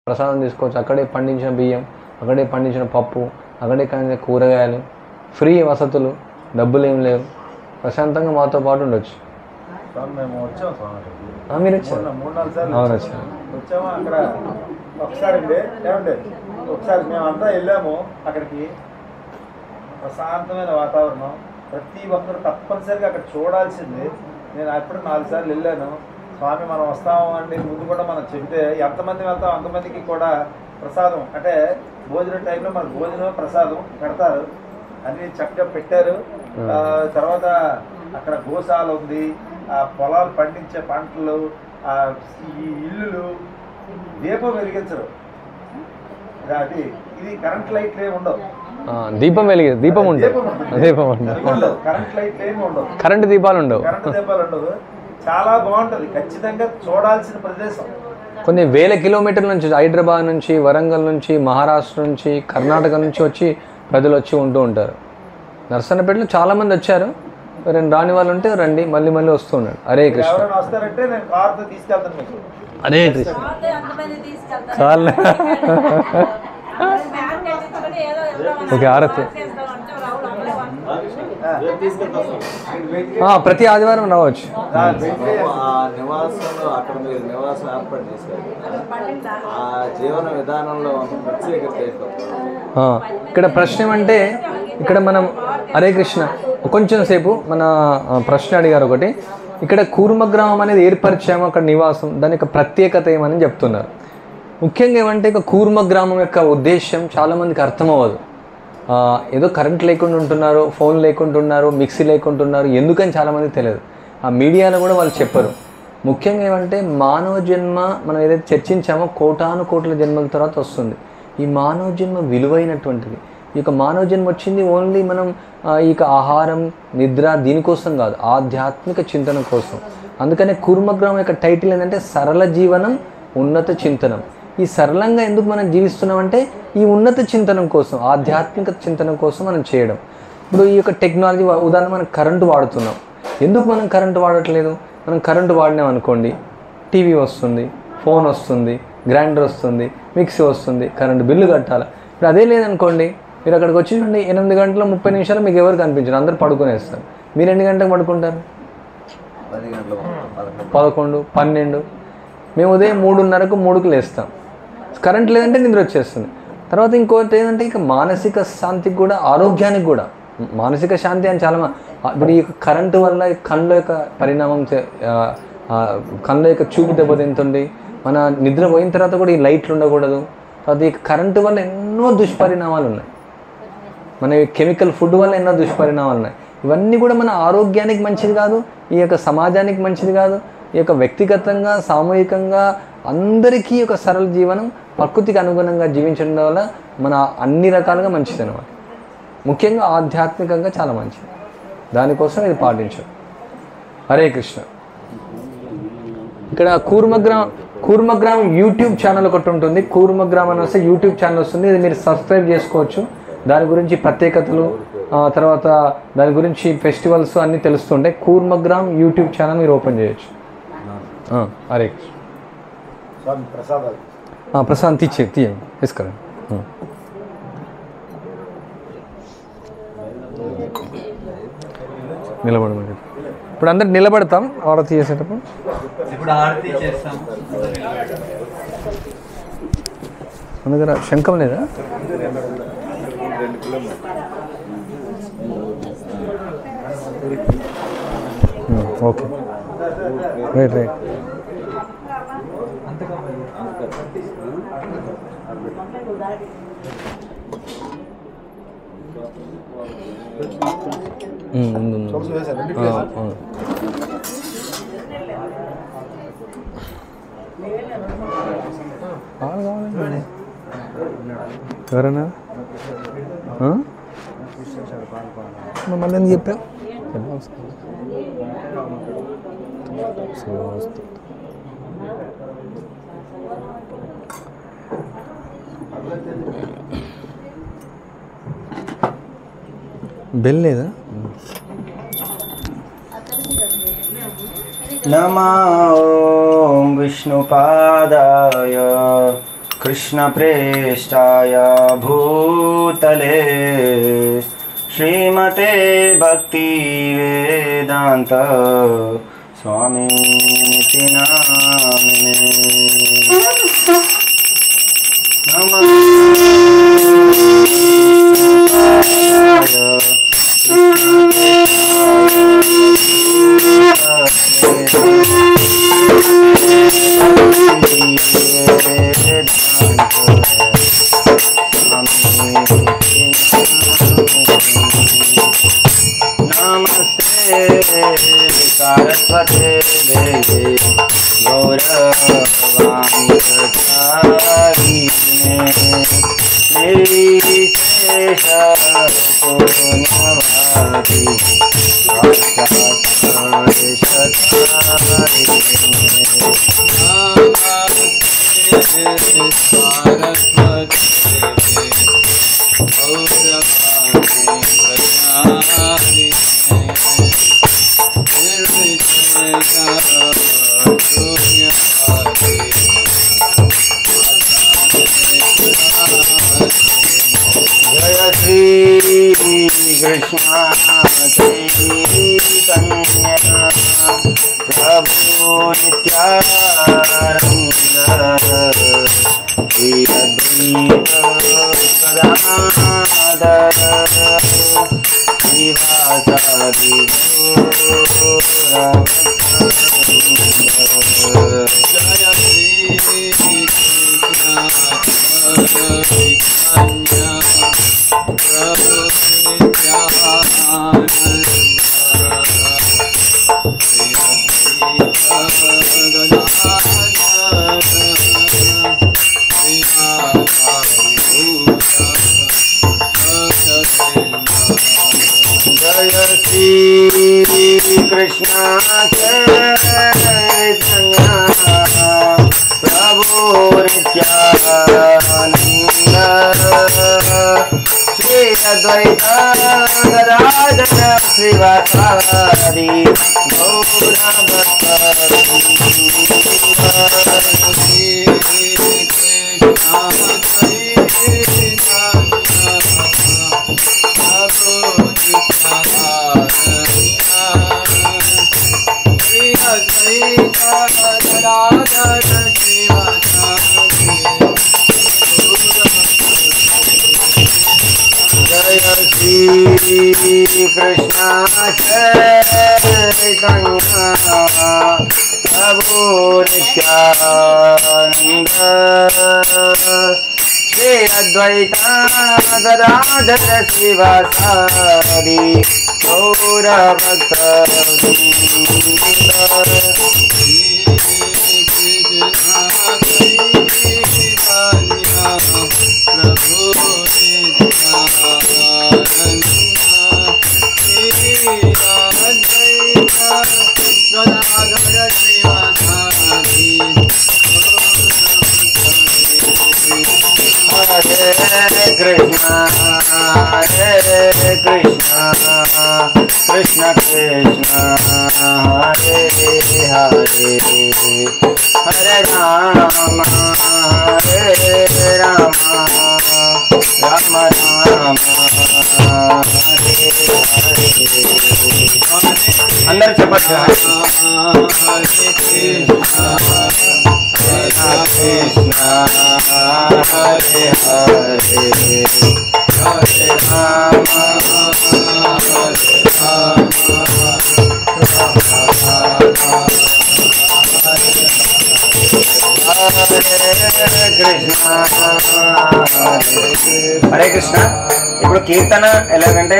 ప్రసాదం తీసుకోవచ్చు. అక్కడే పండించిన బియ్యం, అక్కడే పండించిన పప్పు, అక్కడే పండించిన కూరగాయలు, ఫ్రీ వసతులు, డబ్బులు ఏం లేవు, ప్రశాంతంగా మాతో పాటు ఉండొచ్చు. మేము వచ్చాం స్వామి, మీరు వచ్చారు? 3-4 సార్లు అవును, వచ్చాను. వచ్చాము. అక్కడ ఒకసారి ఒకసారి మేమంతా వెళ్ళాము అక్కడికి. ప్రశాంతమైన వాతావరణం, ప్రతి ఒక్కరు తప్పనిసరిగా అక్కడ చూడాల్సింది. నేను అప్పుడు 4 సార్లు వెళ్ళాను. స్వామి మనం వస్తాము అంటే ముందు కూడా మనం చెబితే ఎంతమంది వెళ్తాం అంతమందికి కూడా ప్రసాదం అంటే భోజనం టైంలో మన భోజనం ప్రసాదం పెడతారు, అన్నీ చక్కగా పెట్టారు. తర్వాత అక్కడ గోశాల ఉంది, ఆ పొలాలు పండించే పంటలు, ఈ ఇల్లులు, దీపం వెలిగించరు. అది ఇది కరెంట్ లైట్లు ఏమి ఉండవు, దీపం వెలిగి దీపం ఉండదు, దీపం ఉండదు, కరెంట్ లైట్లు ఏమి ఉండవు, కరెంటు దీపాలు ఉండవు, కరెంట్ దీపాలు ఉండవు. చాలా బాగుంటుంది, ఖచ్చితంగా చూడాల్సిన ప్రదేశం. కొన్ని వేల కిలోమీటర్ల నుంచి, హైదరాబాద్ నుంచి, వరంగల్ నుంచి, మహారాష్ట్ర నుంచి, కర్ణాటక నుంచి వచ్చి ప్రజలు వచ్చి ఉంటూ ఉంటారు. నర్సన్నపేటలో చాలామంది వచ్చారు. రాని వాళ్ళు ఉంటే రండి, మళ్ళీ మళ్ళీ వస్తూ ఉన్నాడు. హరే కృష్ణ. ఎవరైనా వస్తారంటే నేను కార్తో తీసుకెళ్తాను మీకు. హరే కృష్ణ. కాల్ ఓకే, ఆరతి ప్రతి ఆదివారం రావచ్చు. నివాసంలో అక్కడ మీరు నివాసం ఏర్పాటు చేశారు, ఆ జీవన విధానంలో ప్రత్యేకత. ఇక్కడ ప్రశ్న ఏమంటే, ఇక్కడ మనం హరే కృష్ణ కొంచెం సేపు మన ప్రశ్న అడిగారు ఒకటి. ఇక్కడ కూర్మ గ్రామం అనేది ఏర్పరిచాము, అక్కడ నివాసం, దాని యొక్క ప్రత్యేకత ఏమని చెప్తున్నారు. ముఖ్యంగా ఏమంటే ఇక కూర్మ గ్రామం యొక్క ఉద్దేశం చాలామందికి అర్థమవ్వదు. ఏదో కరెంట్ లేకుండా ఉంటున్నారు, ఫోన్ లేకుండా ఉన్నారు, మిక్సీ లేకుండా ఉన్నారు, ఎందుకని చాలామందికి తెలియదు. ఆ మీడియాలో కూడా వాళ్ళు చెప్పరు. ముఖ్యంగా ఏమంటే మానవ జన్మ మనం ఏదైతే చర్చించామో కోటాను కోట్ల జన్మల తర్వాత వస్తుంది. ఈ మానవ జన్మ విలువైనటువంటిది. ఈ యొక్క మానవ జన్మ వచ్చింది ఓన్లీ మనం ఈ ఆహారం, నిద్ర దీనికోసం కాదు, ఆధ్యాత్మిక చింతన కోసం. అందుకనే కూర్మగ్రామం యొక్క టైటిల్ ఏంటంటే సరళ జీవనం ఉన్నత చింతనం. ఈ సరళంగా ఎందుకు మనం జీవిస్తున్నామంటే ఈ ఉన్నత చింతనం కోసం, ఆధ్యాత్మిక చింతనం కోసం మనం చేయడం. ఇప్పుడు ఈ యొక్క టెక్నాలజీ ఉదాహరణ మనం కరెంటు వాడుతున్నాం. ఎందుకు మనం కరెంటు వాడట్లేదు? మనం కరెంటు వాడినాం అనుకోండి, టీవీ వస్తుంది, ఫోన్ వస్తుంది, గ్రైండర్ వస్తుంది, మిక్సీ వస్తుంది, కరెంటు బిల్లు కట్టాలి. ఇప్పుడు అదే లేదనుకోండి, మీరు అక్కడికి వచ్చి 8 గంటల 30 నిమిషాలు మీకు ఎవరు కనిపించరు, అందరు పడుకునేస్తారు. మీరు ఎన్ని గంటలకు పడుకుంటారు? 11, 12. మేము ఉదయం 3:30కు 3కు లేస్తాం. కరెంట్ లేదంటే నిద్ర వచ్చేస్తుంది. తర్వాత ఇంకోటి ఏంటంటే ఇక మానసిక శాంతికి కూడా, ఆరోగ్యానికి కూడా. మానసిక శాంతి అని చాలా ఇప్పుడు ఈ కరెంటు వల్ల కళ్ళ యొక్క పరిణామం, కళ్ళ యొక్క చూపు దెబ్బతింటుంది. మన నిద్ర పోయిన తర్వాత కూడా ఈ లైట్లు ఉండకూడదు. తర్వాత ఈ కరెంటు వల్ల ఎన్నో దుష్పరిణామాలు ఉన్నాయి. మన కెమికల్ ఫుడ్ వల్ల ఎన్నో దుష్పరిణామాలు ఉన్నాయి. ఇవన్నీ కూడా మన ఆరోగ్యానికి మంచిది కాదు, ఈ యొక్క సమాజానికి మంచిది కాదు. ఈ యొక్క వ్యక్తిగతంగా, సామూహికంగా అందరికీ ఒక సరళ జీవనం, ప్రకృతికి అనుగుణంగా జీవించడం వల్ల మన అన్ని రకాలుగా మంచిది అన్నమాట. ముఖ్యంగా ఆధ్యాత్మికంగా చాలా మంచిది. దానికోసం ఇది పాటించారు. హరే కృష్ణ. ఇక్కడ కూర్మగ్రామం యూట్యూబ్ ఛానల్ ఒకటి ఉంటుంది. కూర్మగ్రామం అని వస్తే యూట్యూబ్ ఛానల్ వస్తుంది. ఇది మీరు సబ్స్క్రైబ్ చేసుకోవచ్చు. దాని గురించి ప్రత్యేకతలు, తర్వాత దాని గురించి ఫెస్టివల్స్ అన్నీ తెలుస్తుంటాయి. కూర్మగ్రామ్ యూట్యూబ్ ఛానల్ మీరు ఓపెన్ చేయొచ్చు. హరే కృష్ణ. ప్రసాద్ తీయండి, తీసుకురండి. నిలబడమని. ఇప్పుడు అందరు నిలబడతాం ఆరతి చేసేటప్పుడు. మన దగ్గర శంఖం లేదా? Okay, right. ఎవరన్నా మళ్ళీ ఎందుకు చెప్పావు? బెల్ లేదా? నమో విష్ణుపాదాయ कृष्णप्रेष्ठाय भूतले श्रीमते भक्तिवेदान्त स्वामिनिति नामिने नमस्ते सारस्वते देवे गौरवाणी प्रचारिणे निर्विशेष शून्यवादी जय श्री कृष्ण चैतन्य प्रभु नित्यानंद श्री अद्वैत गदाधर श्रीवासादि जय श्री कृष्ण चैतन्य प्रभु नित्यानंद श्री अद्वैत गदाधर श्रीवासादि जय श्री कृष्ण चैतन्य प्रभु Nityanand Shri Advaita Gadadhar श्रीवासादि Hare Krishna, Hare Krishna, Krishna Krishna, Hare Hare, Hare Rama, Hare Rama, Rama Rama, Hare Hare. अंदर चपट Krishna, Hare Hare, Hare Rama, Hare Rama, Hare Krishna. ఇప్పుడు కీర్తన ఎలాగంటే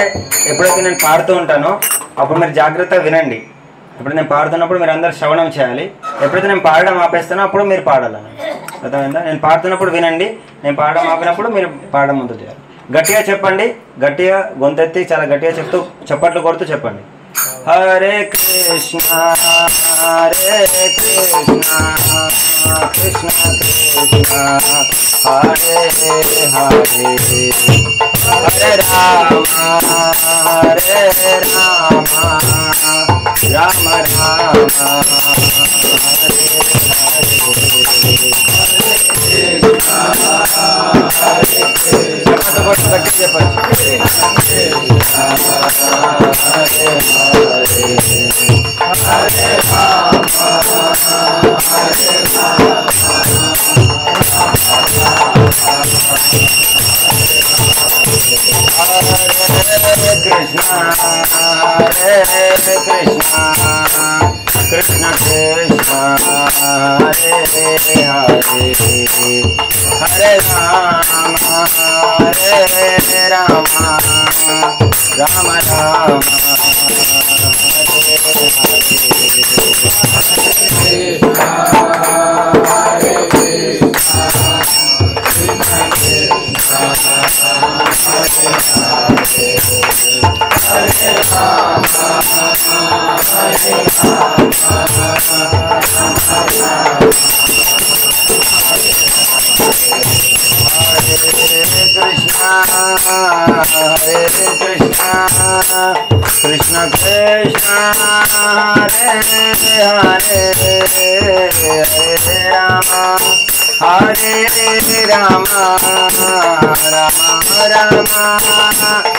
ఎప్పుడైతే నేను పాడుతూ ఉంటానో అప్పుడు మీరు జాగ్రత్తగా వినండి. ఇప్పుడు నేను పాడుతున్నప్పుడు మీరు అందరు శ్రవణం చేయాలి. ఎప్పుడైతే నేను పాడడం ఆపేస్తానో అప్పుడు మీరు పాడాలని. అర్థమైందా? నేను పాడుతున్నప్పుడు వినండి, నేను పాడడం ఆపినప్పుడు మీరు పాడడం ముందు చేయాలి. గట్టిగా చెప్పండి, గట్టిగా గొంతెత్తి చాలా గట్టిగా చెప్తూ చప్పట్లు కొడుతూ చెప్పండి. Hare Krishna Hare Krishna Krishna Krishna Hare Hare Hare Rama Hare Rama Rama Rama Hare Hare Krishna Krishna Hare Hare Hare Rama Hare Rama Rama Rama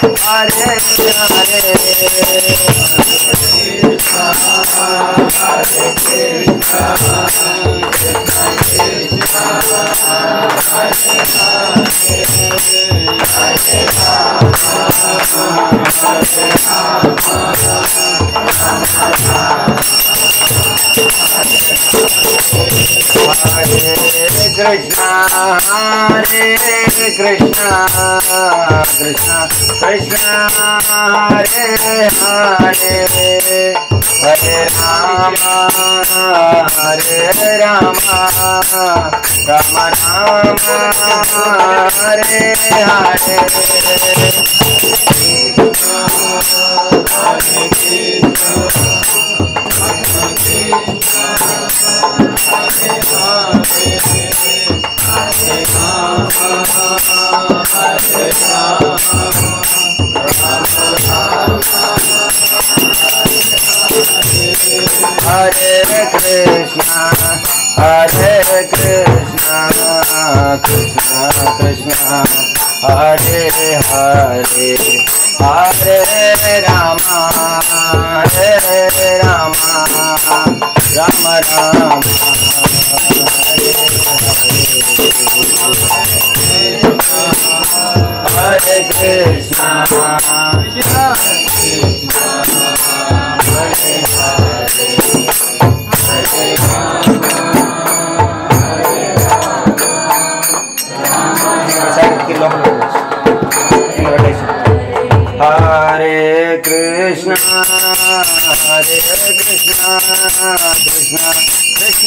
Krishna Krishna Hare Hare Hare Rama Hare Rama Rama Rama Hare Krishna Hare Krishna Krishna Krishna Hare Hare Hare Rama Hare Rama Rama Rama Hare Hare Hare Krishna Krishna Krishna Hare Hare Hare Rama Rama Rama Hare Krishna Hare Krishna Krishna Krishna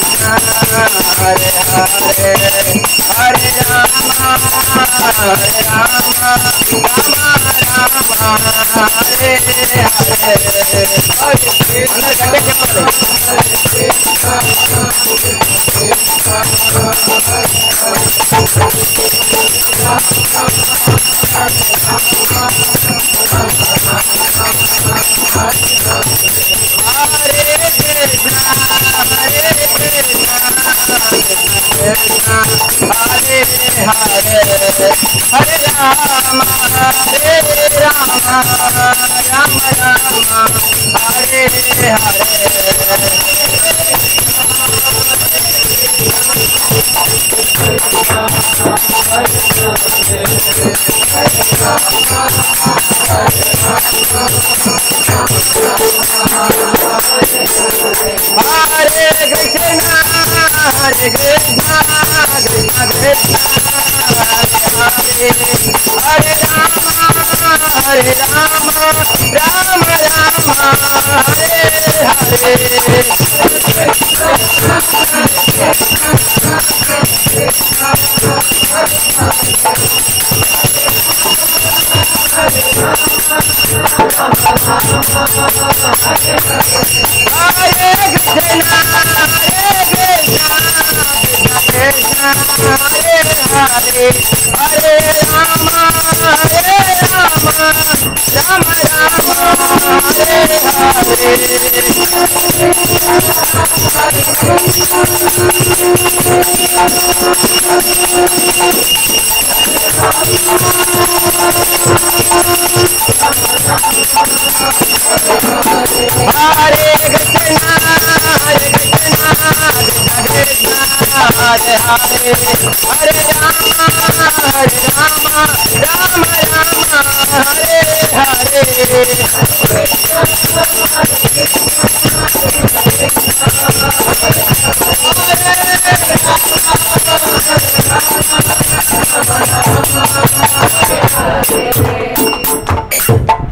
Hare Hare Hare Rama Hare Rama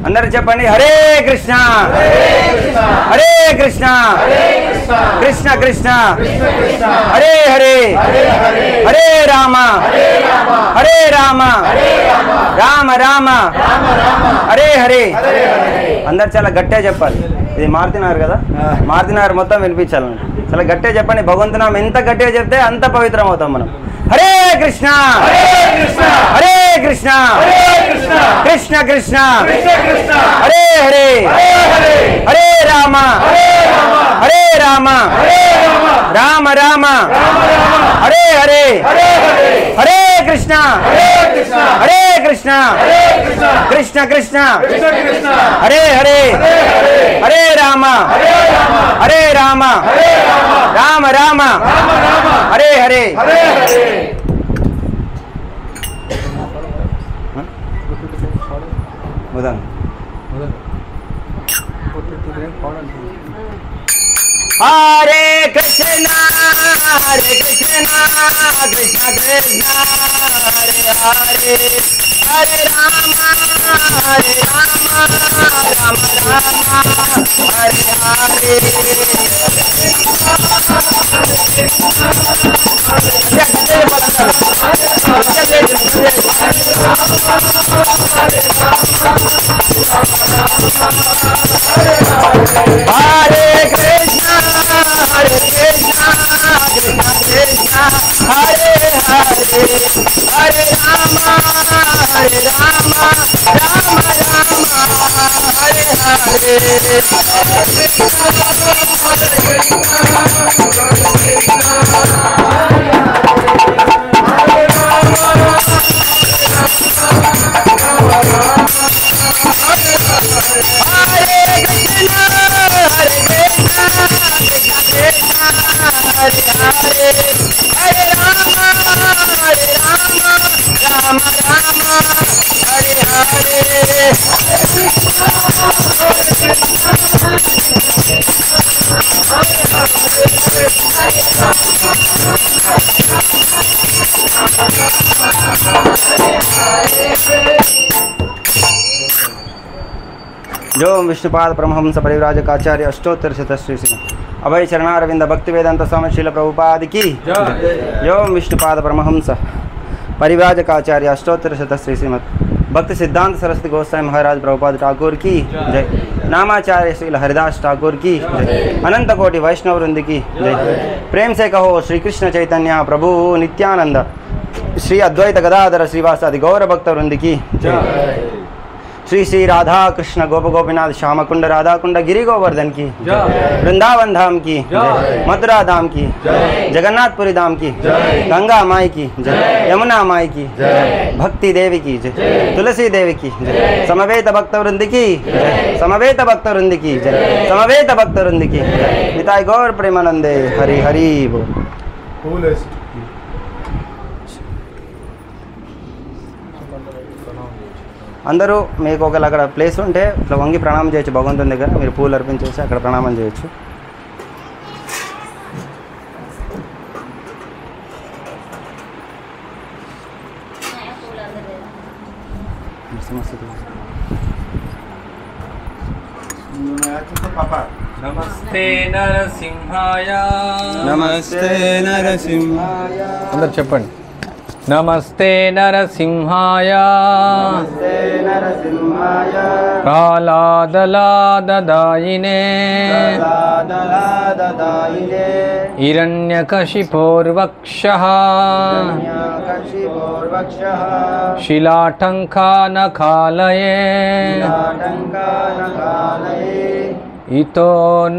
అందరూ చెప్పండి, హరే కృష్ణ హరే కృష్ణ కృష్ణ కృష్ణ హరే హరే హరే రామ హరే రామ రామ రామ హరే హరే. అందరు చాలా గట్టిగా చెప్పాలి. ఇది మారుతున్నారు కదా, మారుతున్నారు మొత్తం వినిపించాలండి. చాలా గట్టిగా చెప్పండి. భగవంతునామం ఎంత గట్టిగా చెప్తే అంత పవిత్రం అవుతాం మనం. హరే కృష్ణ హరే కృష్ణ కృష్ణ కృష్ణ హరే హరే హరే రామ హరే రామ రామ రామ హరే హరే హరే కృష్ణ హరే కృష్ణ కృష్ణ కృష్ణ హరే హరే హరే రామ హరే రామ రామ రామ హరే హరే. హరే కృష్ణ కృష్ణ కృష్ణ హరే హరే హరే రామ రామ రామ హరే హరే. హరే కృష్ణ కృష్ణ కృష్ణ హరే హరే హరే రామ రామ రామ హరే హరే. जो विष्णुपाद परमहंस परिव्राजकाचार्य अष्टोत्तर शतश्री अभय चरणारविंद भक्ति वेदांत स्वामी श्रील प्रभुपाद की जो विष्णुपाद परमहंस परिव्राजकाचार्य अष्टोत्तर शतश्री श्रीमद भक्ति सिद्धांत सरस्वती गोस्वामी महाराज प्रभुपाद ठाकुर की जय। नामाचार्य श्री हरिदास ठाकुर की जय। अनंत कोटि वैष्णव वृंद की जय। प्रेम से कहो श्री कृष्ण चैतन्य प्रभु नित्यानंद श्री अद्वैत गदाधर श्रीवासादि गौर भक्त वृंद की जय। श्री श्री राधा कृष्ण गोप गोपीनाथ श्याम कुंड राधा कुंड गिरी गोवर्धन की वृंदावन धाम की मथुरा धाम की जगन्नाथपुरी धाम की गंगा माई की यमुना माई की भक्ति देवी की जय। तुलसी देवी की जय। समवेत भक्त वृंद की जय। समवेत भक्त वृंद की जय। समवेत भक्त वृंद की जय। निताय गौर प्रेमानंदे हरि हरि बोल। అందరూ మీకు ఒకవేళ అక్కడ ప్లేస్ ఉంటే ఇట్లా వంగి ప్రణామం చేయొచ్చు భగవంతుని దగ్గర, మీరు పూలు అర్పించేసి అక్కడ ప్రణామం చేయొచ్చు. నమస్తే నరసింహాయ. నమస్తే నరసింహాయ. అందరు చెప్పండి. నమస్తే నరసింహాయ. నమస్తే నరసింహాయ. ప్రహ్లాదలాదదాయినే ప్రహ్లాదలాదదాయినే హిరణ్యకశిపోర్వక్షః హిరణ్యకశిపోర్వక్షః శిలాటంకానకాలయే శిలాటంకానకాలయే ఇతో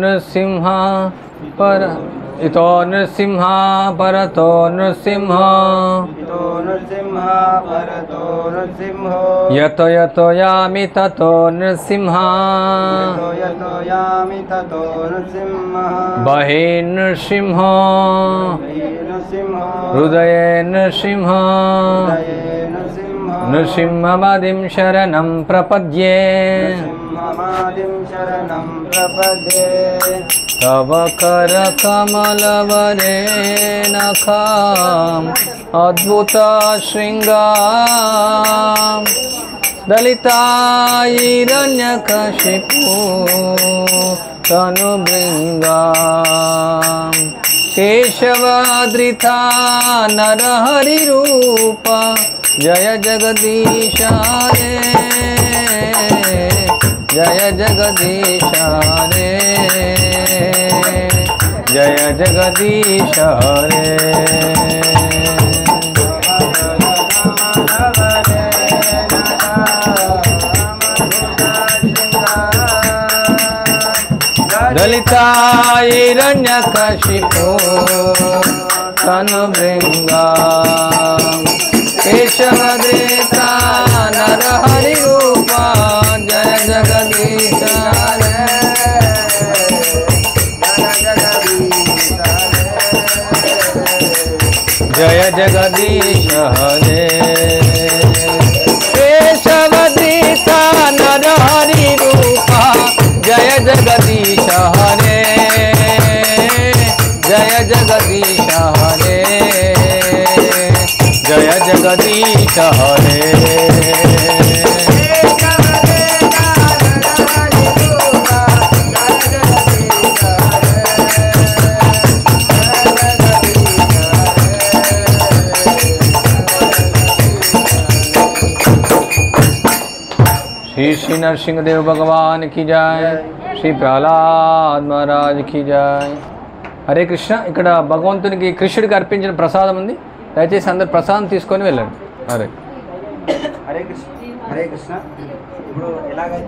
నృసింహ పర ఇతో నృసింహ పరతో నృసింహ ఇతో నృసింహ పరతో నృసింహో యతో యతో యామి తతో నృసింహ యతో యతో యామి తతో నృసింహః బహే నృసింహ నృసింహో హృదయే నృసింహ హృదయే నృసింహో నృసింహమదిం శరణం ప్రపద్యే నృసింహమాదిం శరణం ప్రపద్యే తవ కరకమలవరేణఖాం అద్భుత శృంగాం దళితాయిరణ్యకశిపూ తనుభృంగాం కేశవాద్రితా నరహరిరూప జయ జగదీశ రే జయ జగదీశ రే జయ జగదీశ రే. దళితాయిరణ్యకశిపో తనుభృంగాం కేశవద్రితా నరహరిరూప జయ జగదీశ రే జయ జగదీశ రే. కేశవద్రితా నరహరిరూప జయ జగదీశ రే జయ జగదీశ రే జయ జగదీశ రే. श्री श्री नरसिंहदेव भगवान की जय. శ్రీ ప్రహ్లాద్ మహారాజ్ की जय. హరే కృష్ణ. ఇక్కడ భగవంతునికి కృష్ణుడికి అర్పించిన ప్రసాదం ఉంది, దయచేసి అందరు ప్రసాదం తీసుకొని వెళ్ళండి. హరే హరే కృష్ణ. హరే కృష్ణ. ఇప్పుడు ఎలాగైతే